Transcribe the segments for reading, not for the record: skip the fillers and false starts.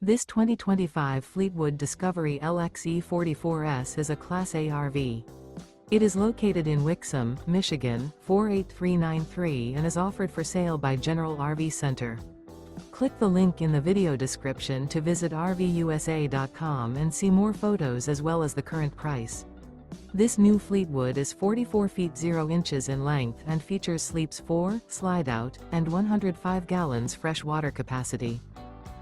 This 2025 Fleetwood Discovery LXE 44S is a Class A RV. It is located in Wixom, Michigan, 48393 and is offered for sale by General RV Center. Click the link in the video description to visit RVUSA.com and see more photos as well as the current price. This new Fleetwood is 44 feet 0 inches in length and features sleeps 4, Slideout, and 105 gallons fresh water capacity.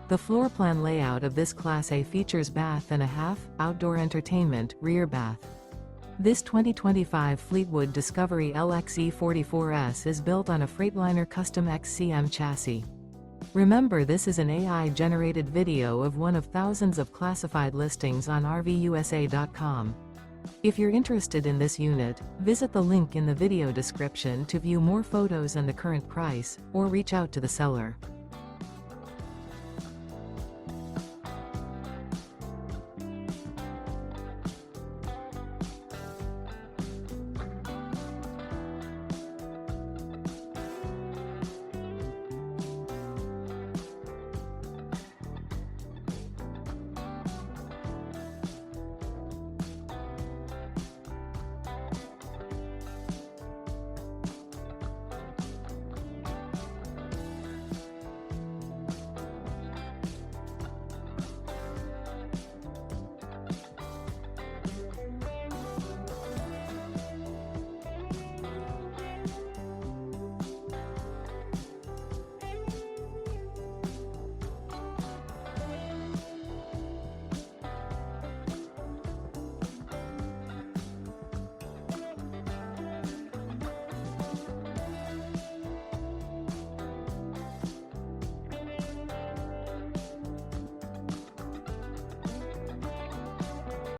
The floor plan layout of this Class A features bath and a half, outdoor entertainment, rear bath. This 2025 Fleetwood Discovery LXE 44S is built on a Freightliner Custom XCM chassis. Remember, this is an AI-generated video of one of thousands of classified listings on RVUSA.com. If you're interested in this unit, visit the link in the video description to view more photos and the current price, or reach out to the seller.